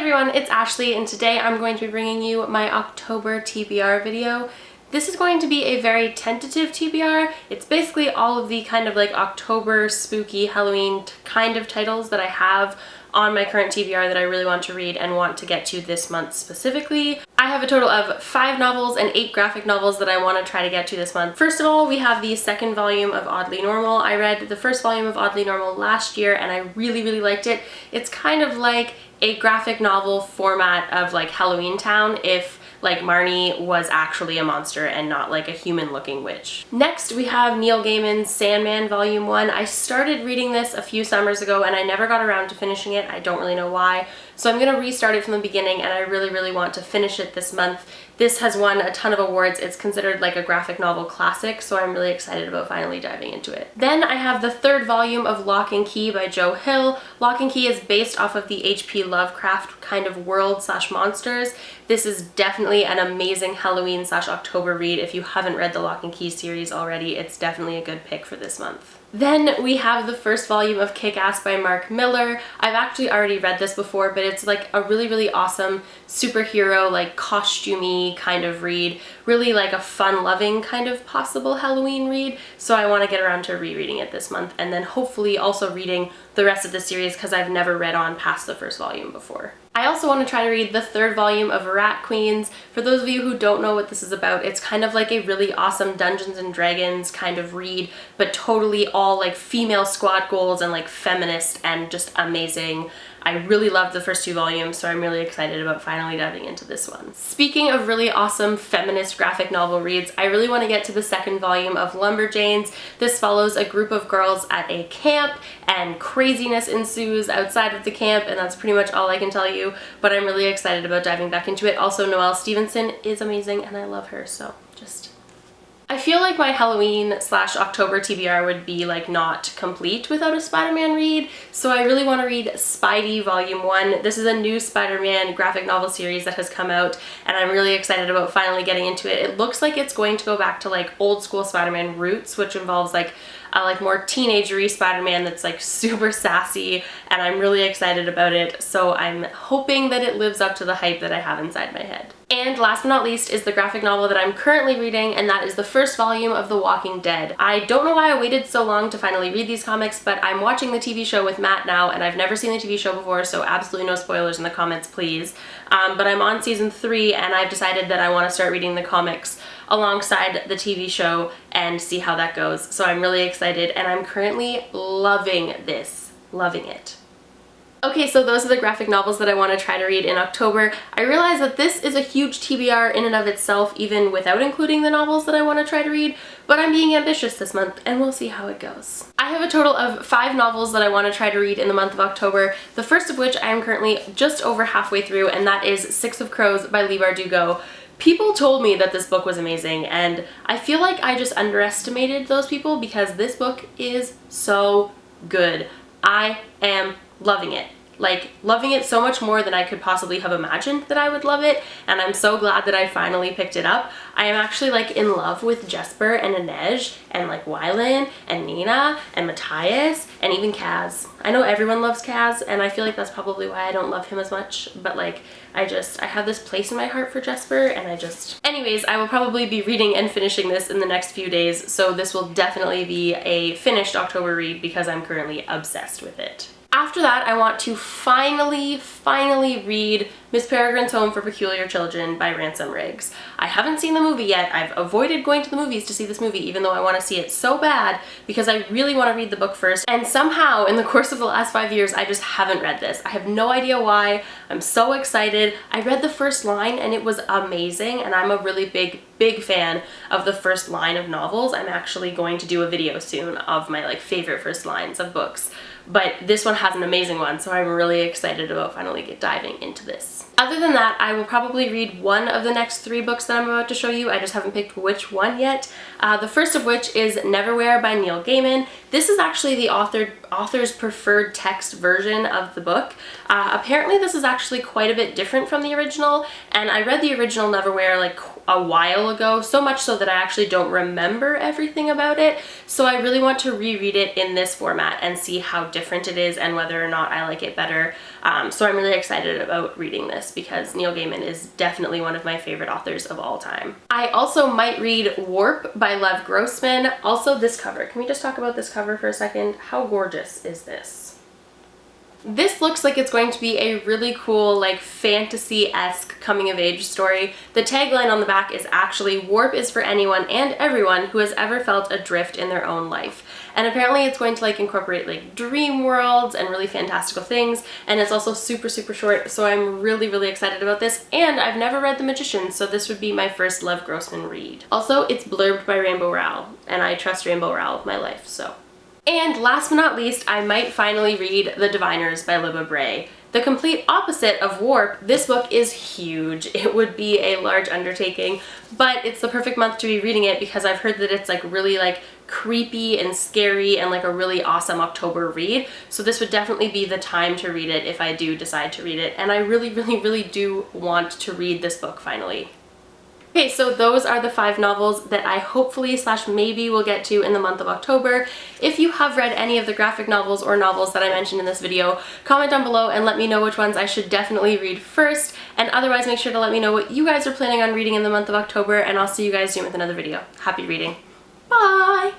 everyone, it's Ashley and today I'm going to be bringing you my October TBR video. This is going to be a very tentative TBR. It's basically all of the kind of like October spooky Halloween kind of titles that I have on my current TBR that I really want to read and want to get to this month specifically. I have a total of 5 novels and 8 graphic novels that I want to try to get to this month. First of all, we have the second volume of Oddly Normal. I read the first volume of Oddly Normal last year and I really liked it. It's kind of like a graphic novel format of like Halloween Town if like Marnie was actually a monster and not like a human looking witch. Next we have Neil Gaiman's Sandman Volume 1. I started reading this a few summers ago and I never got around to finishing it. I don't really know why. So I'm gonna restart it from the beginning and I really want to finish it this month. This has won a ton of awards. It's considered like a graphic novel classic, so I'm really excited about finally diving into it. Then I have the third volume of Lock and Key by Joe Hill. Lock and Key is based off of the H.P. Lovecraft kind of world / monsters. This is definitely an amazing Halloween / October read. If you haven't read the Lock and Key series already, it's definitely a good pick for this month. Then we have the first volume of Kick-Ass by Mark Miller. I've actually already read this before, but it's like a really awesome superhero, like costumey kind of read. Really like a fun-loving kind of possible Halloween read. So I want to get around to rereading it this month and then hopefully also reading the rest of the series because I've never read on past the first volume before. I also want to try to read the third volume of Rat Queens. For those of you who don't know what this is about, it's kind of like a really awesome Dungeons and Dragons kind of read, but totally all like female squad goals and like feminist and just amazing. I really loved the first 2 volumes, so I'm really excited about finally diving into this one. Speaking of really awesome feminist graphic novel reads, I really want to get to the second volume of Lumberjanes. This follows a group of girls at a camp and craziness ensues outside of the camp, and that's pretty much all I can tell you, but I'm really excited about diving back into it. Also, Noelle Stevenson is amazing and I love her, so just... I feel like my Halloween / October TBR would be like not complete without a Spider-Man read, so I really want to read Spidey Volume 1. This is a new Spider-Man graphic novel series that has come out and I'm really excited about finally getting into it. It looks like it's going to go back to like old school Spider-Man roots, which involves like more teenagery Spider-Man that's like super sassy, and I'm really excited about it, so I'm hoping that it lives up to the hype that I have inside my head. And last but not least is the graphic novel that I'm currently reading, and that is the first volume of The Walking Dead. I don't know why I waited so long to finally read these comics, but I'm watching the TV show with Matt now, and I've never seen the TV show before, so absolutely no spoilers in the comments, please. But I'm on season 3, and I've decided that I want to start reading the comics alongside the TV show and see how that goes. So I'm really excited and I'm currently loving this. Loving it. Okay, so those are the graphic novels that I want to try to read in October. I realize that this is a huge TBR in and of itself, even without including the novels that I want to try to read, but I'm being ambitious this month and we'll see how it goes. I have a total of 5 novels that I want to try to read in the month of October, the first of which I am currently just over halfway through, and that is Six of Crows by Leigh Bardugo. People told me that this book was amazing, and I feel like I just underestimated those people because this book is so good. I am loving it. Like, loving it so much more than I could possibly have imagined that I would love it, and I'm so glad that I finally picked it up. I am actually like in love with Jesper and Inej and like Wylan and Nina and Matthias and even Kaz. I know everyone loves Kaz and I feel like that's probably why I don't love him as much, but like I have this place in my heart for Jesper and Anyways, I will probably be reading and finishing this in the next few days, so this will definitely be a finished October read because I'm currently obsessed with it. After that, I want to finally read Miss Peregrine's Home for Peculiar Children by Ransom Riggs. I haven't seen the movie yet. I've avoided going to the movies to see this movie, even though I want to see it so bad because I really want to read the book first. And somehow, in the course of the last 5 years, I just haven't read this. I have no idea why. I'm so excited. I read the first line and it was amazing, and I'm a really big fan of the first line of novels. I'm actually going to do a video soon of my like favorite first lines of books. But this one has an amazing one, so I'm really excited about finally diving into this. Other than that, I will probably read one of the next 3 books that I'm about to show you. I just haven't picked which one yet. The first of which is Neverwhere by Neil Gaiman. This is actually the authored author's preferred text version of the book. Apparently this is actually quite a bit different from the original, and I read the original Neverwhere like a while ago, so much so that I actually don't remember everything about it, so I really want to reread it in this format and see how different it is and whether or not I like it better. So I'm really excited about reading this because Neil Gaiman is definitely one of my favorite authors of all time. I also might read Warp by Lev Grossman. Also this cover. Can we just talk about this cover for a second? How gorgeous is this? This looks like it's going to be a really cool, like, fantasy-esque coming-of-age story. The tagline on the back is actually, "Warp is for anyone and everyone who has ever felt adrift in their own life." And apparently it's going to like incorporate like dream worlds and really fantastical things, and it's also super short, so I'm really excited about this. And I've never read The Magician, so this would be my first Lev Grossman read. Also, it's blurbed by Rainbow Rowell, and I trust Rainbow Rowell with my life, so. And last but not least, I might finally read The Diviners by Libba Bray. The complete opposite of Warp, this book is huge. It would be a large undertaking, but it's the perfect month to be reading it because I've heard that it's like really like creepy and scary and like a really awesome October read. So this would definitely be the time to read it if I do decide to read it. And I really do want to read this book finally. Okay, so those are the 5 novels that I hopefully / maybe will get to in the month of October. If you have read any of the graphic novels or novels that I mentioned in this video, comment down below and let me know which ones I should definitely read first, and otherwise make sure to let me know what you guys are planning on reading in the month of October, and I'll see you guys soon with another video. Happy reading. Bye!